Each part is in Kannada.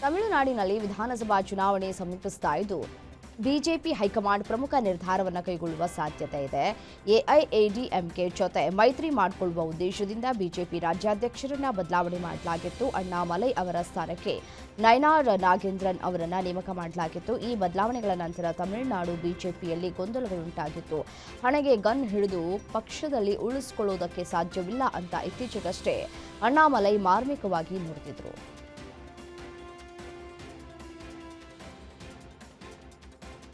ತಮಿಳುನಾಡಿನಲ್ಲಿ ವಿಧಾನಸಭಾ ಚುನಾವಣೆ ಸಮೀಪಿಸ್ತಾ ಇದ್ದು ಬಿಜೆಪಿ ಹೈಕಮಾಂಡ್ ಪ್ರಮುಖ ನಿರ್ಧಾರವನ್ನು ಕೈಗೊಳ್ಳುವ ಸಾಧ್ಯತೆ ಇದೆ. ಎಐಎಡಿಎಂಕೆ ಜೊತೆ ಮೈತ್ರಿ ಮಾಡಿಕೊಳ್ಳುವ ಉದ್ದೇಶದಿಂದ ಬಿಜೆಪಿ ರಾಜ್ಯಾಧ್ಯಕ್ಷರನ್ನ ಬದಲಾವಣೆ ಮಾಡಲಾಗಿತ್ತು. ಅಣ್ಣಾಮಲೈ ಅವರ ಸ್ಥಾನಕ್ಕೆ ನಯನಾರ್ ನಾಗೇಂದ್ರನ್ ಅವರನ್ನು ನೇಮಕ ಮಾಡಲಾಗಿತ್ತು. ಈ ಬದಲಾವಣೆಗಳ ನಂತರ ತಮಿಳುನಾಡು ಬಿಜೆಪಿಯಲ್ಲಿ ಗೊಂದಲಗಳುಂಟಾಗಿತ್ತು. ಹಣೆಗೆ ಗನ್ ಹಿಡಿದು ಪಕ್ಷದಲ್ಲಿ ಉಳಿಸಿಕೊಳ್ಳುವುದಕ್ಕೆ ಸಾಧ್ಯವಿಲ್ಲ ಅಂತ ಇತ್ತೀಚೆಗಷ್ಟೇ ಅಣ್ಣಾಮಲೈ ಮಾರ್ಮಿಕವಾಗಿ ನುಡಿದಿದ್ರು.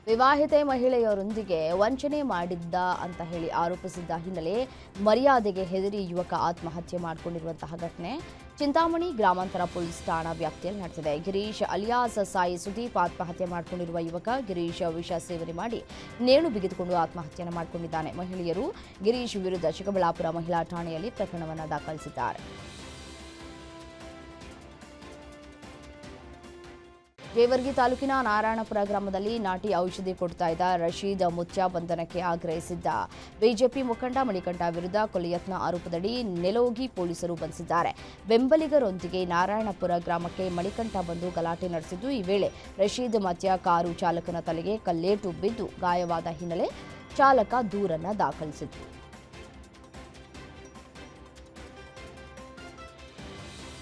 ವಿವಾಹಿತೆ ಮಹಿಳೆಯರೊಂದಿಗೆ ವಂಚನೆ ಮಾಡಿದ್ದ ಅಂತ ಹೇಳಿ ಆರೋಪಿಸಿದ್ದ ಹಿನ್ನೆಲೆ ಮರ್ಯಾದೆಗೆ ಹೆದರಿ ಯುವಕ ಆತ್ಮಹತ್ಯೆ ಮಾಡಿಕೊಂಡಿರುವಂತಹ ಘಟನೆ ಚಿಂತಾಮಣಿ ಗ್ರಾಮಾಂತರ ಪೊಲೀಸ್ ಠಾಣಾ ವ್ಯಾಪ್ತಿಯಲ್ಲಿ ನಡೆದಿದೆ. ಗಿರೀಶ್ ಅಲಿಯಾಸ್ ಸಾಯಿ ಸುದೀಪ್ ಆತ್ಮಹತ್ಯೆ ಮಾಡಿಕೊಂಡಿರುವ ಯುವಕ ಗಿರೀಶ್ ವಿಷ ಸೇವನೆ ಮಾಡಿ ನೇಣು ಬಿಗಿದುಕೊಂಡು ಆತ್ಮಹತ್ಯೆಯನ್ನು ಮಾಡಿಕೊಂಡಿದ್ದಾನೆ. ಮಹಿಳೆಯರು ಗಿರೀಶ್ ವಿರುದ್ಧ ಚಿಕ್ಕಬಳ್ಳಾಪುರ ಮಹಿಳಾ ಠಾಣೆಯಲ್ಲಿ ಪ್ರಕರಣವನ್ನು ದಾಖಲಿಸಿದ್ದಾರೆ. ಜೇವರ್ಗಿ ತಾಲೂಕಿನ ನಾರಾಯಣಪುರ ಗ್ರಾಮದಲ್ಲಿ ನಾಟಿ ಔಷಧಿ ಕೊಡ್ತಾ ಇದ್ದ ರಶೀದ್ ಮುತ್ಯ ಬಂಧನಕ್ಕೆ ಆಗ್ರಹಿಸಿದ್ದ ಬಿಜೆಪಿ ಮುಖಂಡ ಮಣಿಕಂಠ ವಿರುದ್ಧ ಕೊಲೆ ಯತ್ನ ಆರೋಪದಡಿ ನೆಲೋಗಿ ಪೊಲೀಸರು ಬಂಧಿಸಿದ್ದಾರೆ. ಬೆಂಬಲಿಗರೊಂದಿಗೆ ನಾರಾಯಣಪುರ ಗ್ರಾಮಕ್ಕೆ ಮಣಿಕಂಠ ಬಂದು ಗಲಾಟೆ ನಡೆಸಿದ್ದು, ಈ ವೇಳೆ ರಶೀದ್ ಮುತ್ಯ ಕಾರು ಚಾಲಕನ ತಲೆಗೆ ಕಲ್ಲೇಟು ಬಿದ್ದು ಗಾಯವಾದ ಹಿನ್ನೆಲೆ ಚಾಲಕ ದೂರನ್ನು ದಾಖಲಿಸಿತ್ತು.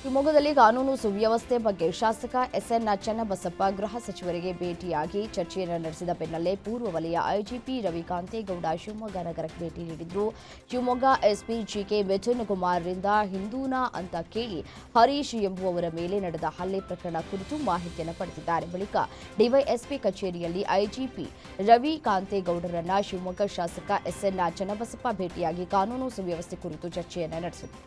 ಶಿವಮೊಗ್ಗದಲ್ಲಿ ಕಾನೂನು ಸುವ್ಯವಸ್ಥೆ ಬಗ್ಗೆ ಶಾಸಕ ಎಸ್ಎನ್ ಚನ್ನಬಸಪ್ಪ ಗೃಹ ಸಚಿವರಿಗೆ ಭೇಟಿಯಾಗಿ ಚರ್ಚೆಯನ್ನು ನಡೆಸಿದ ಬೆನ್ನಲ್ಲೇ ಪೂರ್ವ ವಲಯ ಐಜಿಪಿ ರವಿಕಾಂತೇಗೌಡ ಶಿವಮೊಗ್ಗ ನಗರಕ್ಕೆ ಭೇಟಿ ನೀಡಿದ್ರು. ಶಿವಮೊಗ್ಗ ಎಸ್ಪಿ ಜಿಕೆ ಮಿಥುನ್ ಕುಮಾರ್ರಿಂದ ಹಿಂದೂನಾ ಅಂತ ಕೇಳಿ ಹರೀಶ್ ಎಂಬುವವರ ಮೇಲೆ ನಡೆದ ಹಲ್ಲೆ ಪ್ರಕರಣ ಕುರಿತು ಮಾಹಿತಿಯನ್ನು ಪಡೆದಿದ್ದಾರೆ. ಬಳಿಕ ಡಿವೈಎಸ್ಪಿ ಕಚೇರಿಯಲ್ಲಿ ಐಜಿಪಿ ರವಿಕಾಂತೇಗೌಡರನ್ನ ಶಿವಮೊಗ್ಗ ಶಾಸಕ ಎಸ್ಎನ್ ಚನ್ನಬಸಪ್ಪ ಭೇಟಿಯಾಗಿ ಕಾನೂನು ಸುವ್ಯವಸ್ಥೆ ಕುರಿತು ಚರ್ಚೆಯನ್ನು ನಡೆಸಿದರು.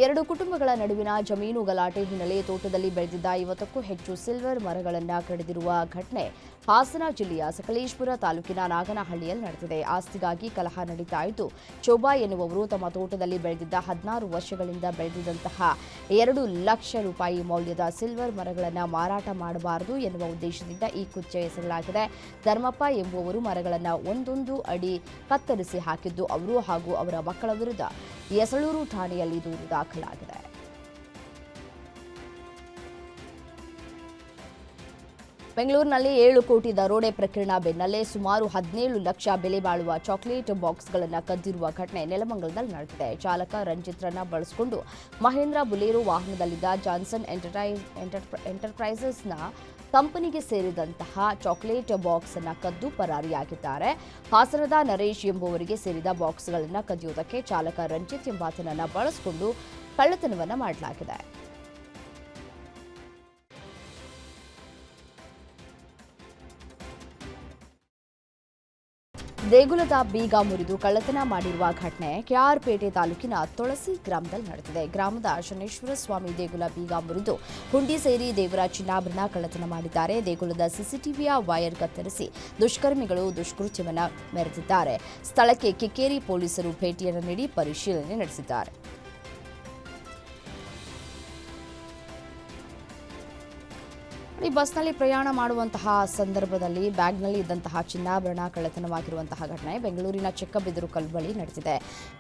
ಎರಡು ಕುಟುಂಬಗಳ ನಡುವಿನ ಜಮೀನು ಗಲಾಟೆ ಹಿನ್ನೆಲೆ ತೋಟದಲ್ಲಿ ಬೆಳೆದಿದ್ದ 50ಕ್ಕೂ ಹೆಚ್ಚು ಸಿಲ್ವರ್ ಮರಗಳನ್ನು ಕಡಿದಿರುವ ಘಟನೆ ಹಾಸನ ಜಿಲ್ಲೆಯ ಸಕಲೇಶಪುರ ತಾಲೂಕಿನ ನಾಗನಹಳ್ಳಿಯಲ್ಲಿ ನಡೆದಿದೆ. ಆಸ್ತಿಗಾಗಿ ಕಲಹ ನಡೀತಾ ಇದ್ದು, ಚೋಬಾ ಎನ್ನುವವರು ತಮ್ಮ ತೋಟದಲ್ಲಿ ಬೆಳೆದಿದ್ದ 16 ವರ್ಷಗಳಿಂದ ಬೆಳೆದಿದ್ದಂತಹ 2 ಲಕ್ಷ ರೂಪಾಯಿ ಮೌಲ್ಯದ ಸಿಲ್ವರ್ ಮರಗಳನ್ನು ಮಾರಾಟ ಮಾಡಬಾರದು ಎನ್ನುವ ಉದ್ದೇಶದಿಂದ ಈ ಕೃತ್ಯ ಎಸಗಲಾಗಿದೆ. ಧರ್ಮಪ್ಪ ಎಂಬುವವರು ಮರಗಳನ್ನು 1 ಅಡಿ ಕತ್ತರಿಸಿ ಹಾಕಿದ್ದು ಅವರು ಹಾಗೂ ಅವರ ಮಕ್ಕಳ ವಿರುದ್ಧ ಯಸಳೂರು ಠಾಣೆಯಲ್ಲಿ ದೂರು ದಾಖಲಾಗಿದೆ. ಬೆಂಗಳೂರಿನಲ್ಲಿ 7 ಕೋಟಿ ದರೋಡೆ ಪ್ರಕರಣ ಬೆನ್ನಲ್ಲೇ ಸುಮಾರು 17 ಲಕ್ಷ ಬೆಲೆ ಬಾಳುವ ಚಾಕೊಲೇಟ್ ಬಾಕ್ಸ್ಗಳನ್ನು ಕದ್ದಿರುವ ಘಟನೆ ನೆಲಮಂಗಲದಲ್ಲಿ ನಡೆದಿದೆ. ಚಾಲಕ ರಂಜಿತ್ರನ್ನ ಬಳಸಿಕೊಂಡು ಮಹೇಂದ್ರ ಬುಲೆರೋ ವಾಹನದಲ್ಲಿದ್ದ ಜಾನ್ಸನ್ ಎಂಟರ್ಪ್ರೈಸಸ್ನ ಕಂಪನಿಗೆ ಸೇರಿದಂತಹ ಚಾಕೊಲೇಟ್ ಬಾಕ್ಸ್ ಅನ್ನು ಕದ್ದು ಪರಾರಿಯಾಗಿದ್ದಾರೆ. ಹಾಸನದ ನರೇಶ್ ಎಂಬುವರಿಗೆ ಸೇರಿದ ಬಾಕ್ಸ್ಗಳನ್ನು ಕದಿಯುವುದಕ್ಕೆ ಚಾಲಕ ರಂಜಿತ್ ಎಂಬಾತನನ್ನು ಬಳಸಿಕೊಂಡು ಕಳ್ಳತನವನ್ನು ಮಾಡಲಾಗಿದೆ. ದೇಗುಲದ ಬೀಗ ಮುರಿದು ಕಳ್ಳತನ ಮಾಡಿರುವ ಘಟನೆ ಕೆಆರ್ಪೇಟೆ ತಾಲೂಕಿನ ತುಳಸಿ ಗ್ರಾಮದಲ್ಲಿ ನಡೆದಿದೆ. ಗ್ರಾಮದ ಶನೇಶ್ವರ ಸ್ವಾಮಿ ದೇಗುಲ ಬೀಗ ಮುರಿದು ಹುಂಡಿ ಸೇರಿ ದೇವರ ಚಿನ್ನಾಭರಣ ಕಳ್ಳತನ ಮಾಡಿದ್ದಾರೆ. ದೇಗುಲದ ಸಿಸಿಟಿವಿಯ ವೈರ್ ಕತ್ತರಿಸಿ ದುಷ್ಕರ್ಮಿಗಳು ದುಷ್ಕೃತ್ಯವನ್ನು ಮೆರೆದಿದ್ದಾರೆ. ಸ್ಥಳಕ್ಕೆ ಕಿಕ್ಕೇರಿ ಪೊಲೀಸರು ಭೇಟಿಯನ್ನು ನೀಡಿ ಪರಿಶೀಲನೆ ನಡೆಸಿದ್ದಾರೆ. ಈ ಬಸ್ನಲ್ಲಿ ಪ್ರಯಾಣ ಮಾಡುವಂತಹ ಸಂದರ್ಭದಲ್ಲಿ ಬ್ಯಾಗ್ನಲ್ಲಿ ಇದ್ದಂತಹ ಚಿನ್ನಾಭರಣ ಕಳ್ಳತನವಾಗಿರುವಂತಹ ಘಟನೆ ಬೆಂಗಳೂರಿನ ಚಿಕ್ಕಬಿದರು ಬಳಿ ನಡೆದಿದೆ.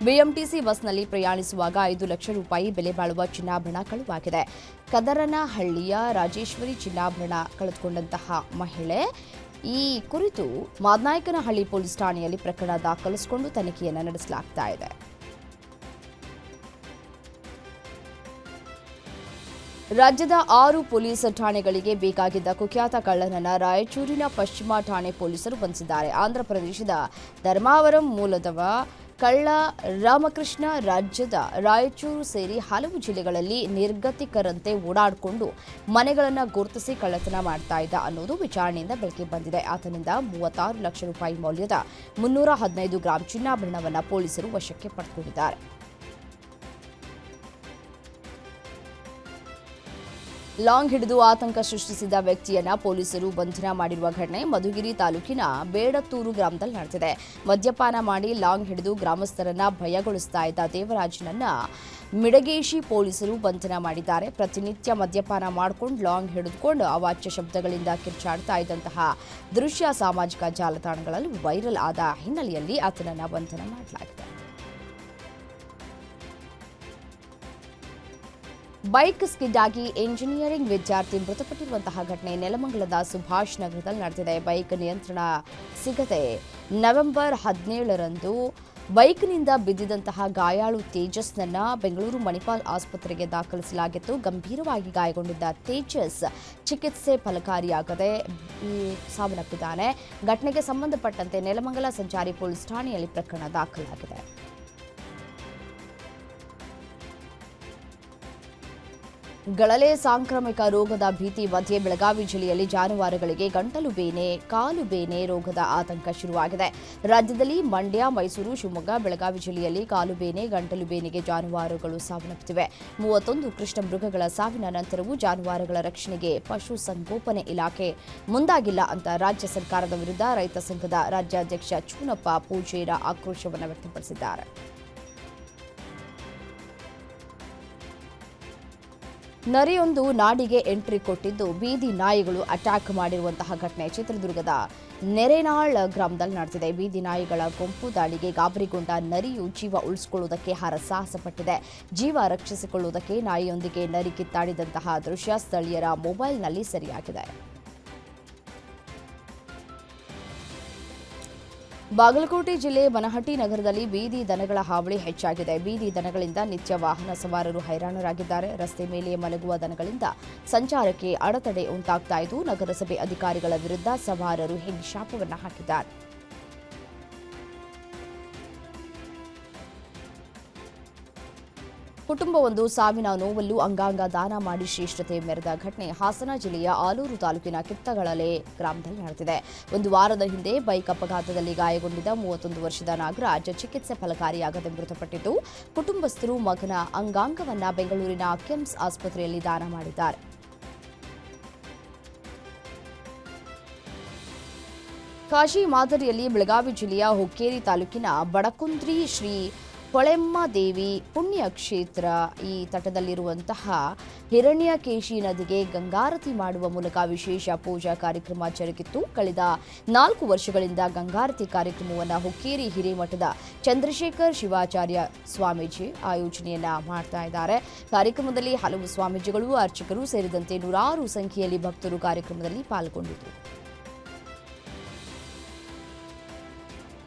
ಬಿಎಂಟಿಸಿ ಬಸ್ನಲ್ಲಿ ಪ್ರಯಾಣಿಸುವಾಗ 5 ಲಕ್ಷ ರೂಪಾಯಿ ಬೆಲೆ ಬಾಳುವ ಚಿನ್ನಾಭರಣ ಕಳುವಾಗಿದೆ. ಕದರನಹಳ್ಳಿಯ ರಾಜೇಶ್ವರಿ ಚಿನ್ನಾಭರಣ ಕಳೆದುಕೊಂಡಂತಹ ಮಹಿಳೆ ಈ ಕುರಿತು ಮಾದನಾಯಕನಹಳ್ಳಿ ಪೊಲೀಸ್ ಠಾಣೆಯಲ್ಲಿ ಪ್ರಕರಣ ದಾಖಲಿಸಿಕೊಂಡು ತನಿಖೆಯನ್ನು ನಡೆಸಲಾಗ್ತಾ ಇದೆ. ರಾಜ್ಯದ 6 ಪೊಲೀಸ್ ಠಾಣೆಗಳಿಗೆ ಬೇಕಾಗಿದ್ದ ಕುಖ್ಯಾತ ಕಳ್ಳನನ್ನ ರಾಯಚೂರಿನ ಪಶ್ಚಿಮ ಠಾಣೆ ಪೊಲೀಸರು ಬಂಧಿಸಿದ್ದಾರೆ. ಆಂಧ್ರಪ್ರದೇಶದ ಧರ್ಮಾವರಂ ಮೂಲದವ ಕಳ್ಳ ರಾಮಕೃಷ್ಣ ರಾಜ್ಯದ ರಾಯಚೂರು ಸೇರಿ ಹಲವು ಜಿಲ್ಲೆಗಳಲ್ಲಿ ನಿರ್ಗತಿಕರಂತೆ ಓಡಾಡಿಕೊಂಡು ಮನೆಗಳನ್ನು ಗುರುತಿಸಿ ಕಳ್ಳತನ ಮಾಡ್ತಾ ಇದ್ದ ಅನ್ನೋದು ವಿಚಾರಣೆಯಿಂದ ಬೆಳಕಿಗೆ ಬಂದಿದೆ. ಆತನಿಂದ 36 ಲಕ್ಷ ರೂಪಾಯಿ ಮೌಲ್ಯದ 315 ಗ್ರಾಂ ಚಿನ್ನಾಭರಣವನ್ನು ಪೊಲೀಸರು ವಶಕ್ಕೆ ಪಡೆದುಕೊಂಡಿದ್ದಾರೆ. ಲಾಂಗ್ ಹಿಡಿದು ಆತಂಕ ಸೃಷ್ಟಿಸಿದ ವ್ಯಕ್ತಿಯನ್ನ ಪೊಲೀಸರು ಬಂಧನ ಮಾಡಿರುವ ಘಟನೆ ಮಧುಗಿರಿ ತಾಲೂಕಿನ ಬೇಡತ್ತೂರು ಗ್ರಾಮದಲ್ಲಿ ನಡೆದಿದೆ. ಮದ್ಯಪಾನ ಮಾಡಿ ಲಾಂಗ್ ಹಿಡಿದು ಗ್ರಾಮಸ್ಥರನ್ನ ಭಯಗೊಳಿಸ್ತಾ ಇದ್ದ ದೇವರಾಜನನ್ನ ಮಿಡಗೇಶಿ ಪೊಲೀಸರು ಬಂಧನ ಮಾಡಿದ್ದಾರೆ. ಪ್ರತಿನಿತ್ಯ ಮದ್ಯಪಾನ ಮಾಡಿಕೊಂಡು ಲಾಂಗ್ ಹಿಡಿದುಕೊಂಡು ಅವಾಚ್ಯ ಶಬ್ದಗಳಿಂದ ಕಿರ್ಚಾಡ್ತಾ ಇದ್ದಂತಹ ದೃಶ್ಯ ಸಾಮಾಜಿಕ ಜಾಲತಾಣಗಳಲ್ಲಿ ವೈರಲ್ ಆದ ಹಿನ್ನೆಲೆಯಲ್ಲಿ ಆತನನ್ನ ಬಂಧನ ಮಾಡಲಾಗಿದೆ. ಬೈಕ್ ಸ್ಕಿಡ್ ಆಗಿ ಎಂಜಿನಿಯರಿಂಗ್ ವಿದ್ಯಾರ್ಥಿ ಮೃತಪಟ್ಟಿರುವಂತಹ ಘಟನೆ ನೆಲಮಂಗಲದ ಸುಭಾಷ್ ನಗರದಲ್ಲಿ ನಡೆದಿದೆ. ಬೈಕ್ ನಿಯಂತ್ರಣ ಸಿಗದೆ ನವೆಂಬರ್ 17ರಂದು ಬೈಕ್ನಿಂದ ಬಿದ್ದಿದಂತಹ ಗಾಯಾಳು ತೇಜಸ್ನನ್ನ ಬೆಂಗಳೂರು ಮಣಿಪಾಲ್ ಆಸ್ಪತ್ರೆಗೆ ದಾಖಲಿಸಲಾಗಿತ್ತು. ಗಂಭೀರವಾಗಿ ಗಾಯಗೊಂಡಿದ್ದ ತೇಜಸ್ ಚಿಕಿತ್ಸೆ ಫಲಕಾರಿಯಾಗದೆ ಸಾವನ್ನಪ್ಪಿದ್ದಾನೆ. ಘಟನೆಗೆ ಸಂಬಂಧಪಟ್ಟಂತೆ ನೆಲಮಂಗಲ ಸಂಚಾರಿ ಪೊಲೀಸ್ ಠಾಣೆಯಲ್ಲಿ ಪ್ರಕರಣ ದಾಖಲಾಗಿದೆ. ಗಳಲೆ ಸಾಂಕ್ರಾಮಿಕ ರೋಗದ ಭೀತಿ ಮಧ್ಯೆ ಬೆಳಗಾವಿ ಜಿಲ್ಲೆಯಲ್ಲಿ ಜಾನುವಾರುಗಳಿಗೆ ಗಂಟಲು ಬೇನೆ, ಕಾಲು ಬೇನೆ ರೋಗದ ಆತಂಕ ಶುರುವಾಗಿದೆ. ರಾಜ್ಯದಲ್ಲಿ ಮಂಡ್ಯ, ಮೈಸೂರು, ಶಿವಮೊಗ್ಗ, ಬೆಳಗಾವಿ ಜಿಲ್ಲೆಯಲ್ಲಿ ಕಾಲು ಬೇನೆ, ಗಂಟಲು ಬೇನೆಗೆ ಜಾನುವಾರುಗಳು ಸಾವನ್ನಪ್ಪುತ್ತಿವೆ. 31 ಕೃಷ್ಣ ಮೃಗಗಳ ಸಾವಿನ ನಂತರವೂ ಜಾನುವಾರುಗಳ ರಕ್ಷಣೆಗೆ ಪಶು ಸಂಗೋಪನೆ ಇಲಾಖೆ ಮುಂದಾಗಿಲ್ಲ ಅಂತ ರಾಜ್ಯ ಸರ್ಕಾರದ ವಿರುದ್ಧ ರೈತ ಸಂಘದ ರಾಜ್ಯಾಧ್ಯಕ್ಷ ಚೂನಪ್ಪ ಪೂಜೇರ ಆಕ್ರೋಶವನ್ನು ವ್ಯಕ್ತಪಡಿಸಿದ್ದಾರೆ. ನರಿಯೊಂದು ನಾಡಿಗೆ ಎಂಟ್ರಿ ಕೊಟ್ಟಿದ್ದು ಬೀದಿ ನಾಯಿಗಳು ಅಟ್ಯಾಕ್ ಮಾಡಿರುವಂತಹ ಘಟನೆ ಚಿತ್ರದುರ್ಗದ ನೆರೆನಾಳ್ ಗ್ರಾಮದಲ್ಲಿ ನಡೆದಿದೆ. ಬೀದಿ ನಾಯಿಗಳ ಗುಂಪು ದಾಳಿಗೆ ಗಾಬರಿಗೊಂಡ ನರಿಯು ಜೀವ ಉಳಿಸಿಕೊಳ್ಳುವುದಕ್ಕೆ ಹರಸಾಹಸಪಟ್ಟಿದೆ. ಜೀವ ರಕ್ಷಿಸಿಕೊಳ್ಳುವುದಕ್ಕೆ ನಾಯಿಯೊಂದಿಗೆ ನರಿ ಕಿತ್ತಾಡಿದಂತಹ ದೃಶ್ಯ ಸ್ಥಳೀಯರ ಮೊಬೈಲ್ನಲ್ಲಿ ಸೆರೆಯಾಗಿದೆ. ಬಾಗಲಕೋಟೆ ಜಿಲ್ಲೆ ಬನಹಟ್ಟಿ ನಗರದಲ್ಲಿ ಬೀದಿ ದನಗಳ ಹಾವಳಿ ಹೆಚ್ಚಾಗಿದೆ. ಬೀದಿ ದನಗಳಿಂದ ನಿತ್ಯ ವಾಹನ ಸವಾರರು ಹೈರಾಣರಾಗಿದ್ದಾರೆ. ರಸ್ತೆ ಮೇಲೆ ಮಲಗುವ ದನಗಳಿಂದ ಸಂಚಾರಕ್ಕೆ ಅಡೆತಡೆ ಉಂಟಾಗ್ತಾ ಇದ್ದು, ನಗರಸಭೆ ಅಧಿಕಾರಿಗಳ ವಿರುದ್ಧ ಸವಾರರು ಶಾಪವನ್ನು ಹಾಕಿದ್ದಾರೆ. ಕುಟುಂಬವೊಂದು ಸಾವಿನ ನೋವಲ್ಲೂ ಅಂಗಾಂಗ ದಾನ ಮಾಡಿ ಶ್ರೇಷ್ಠತೆ ಮೆರೆದ ಘಟನೆ ಹಾಸನ ಜಿಲ್ಲೆಯ ಆಲೂರು ತಾಲೂಕಿನ ಕಿತ್ತಗಳಲೆ ಗ್ರಾಮದಲ್ಲಿ ನಡೆದಿದೆ. ಒಂದು ವಾರದ ಹಿಂದೆ ಬೈಕ್ ಅಪಘಾತದಲ್ಲಿ ಗಾಯಗೊಂಡಿದ್ದ 31 ವರ್ಷದ ನಾಗರಾಜ್ ಚಿಕಿತ್ಸೆ ಫಲಕಾರಿಯಾಗದೆ ಮೃತಪಟ್ಟಿದ್ದು, ಕುಟುಂಬಸ್ಥರು ಮಗನ ಅಂಗಾಂಗವನ್ನ ಬೆಂಗಳೂರಿನ ಕಿಮ್ಸ್ ಆಸ್ಪತ್ರೆಯಲ್ಲಿ ದಾನ ಮಾಡಿದ್ದಾರೆ. ಕಾಶಿ ಮಾದರಿಯಲ್ಲಿ ಬೆಳಗಾವಿ ಜಿಲ್ಲೆಯ ಹುಕ್ಕೇರಿ ತಾಲೂಕಿನ ಬಡಕುಂದ್ರಿ ಶ್ರೀ ಹೊಳೆಮ್ಮದೇವಿ ಪುಣ್ಯ ಕ್ಷೇತ್ರ ಈ ತಟದಲ್ಲಿರುವಂತಹ ಹಿರಣ್ಯಕೇಶಿ ನದಿಗೆ ಗಂಗಾರತಿ ಮಾಡುವ ಮೂಲಕ ವಿಶೇಷ ಪೂಜಾ ಕಾರ್ಯಕ್ರಮ ಜರುಗಿತ್ತು. ಕಳೆದ 4 ವರ್ಷಗಳಿಂದ ಗಂಗಾರತಿ ಕಾರ್ಯಕ್ರಮವನ್ನು ಹುಕ್ಕೇರಿ ಹಿರೇಮಠದ ಚಂದ್ರಶೇಖರ್ ಶಿವಾಚಾರ್ಯ ಸ್ವಾಮೀಜಿ ಆಯೋಜನೆಯನ್ನ ಮಾಡ್ತಾ ಇದ್ದಾರೆ. ಕಾರ್ಯಕ್ರಮದಲ್ಲಿ ಹಲವು ಸ್ವಾಮೀಜಿಗಳು, ಅರ್ಚಕರು ಸೇರಿದಂತೆ ನೂರಾರು ಸಂಖ್ಯೆಯಲ್ಲಿ ಭಕ್ತರು ಕಾರ್ಯಕ್ರಮದಲ್ಲಿ ಪಾಲ್ಗೊಂಡಿದ್ದರು.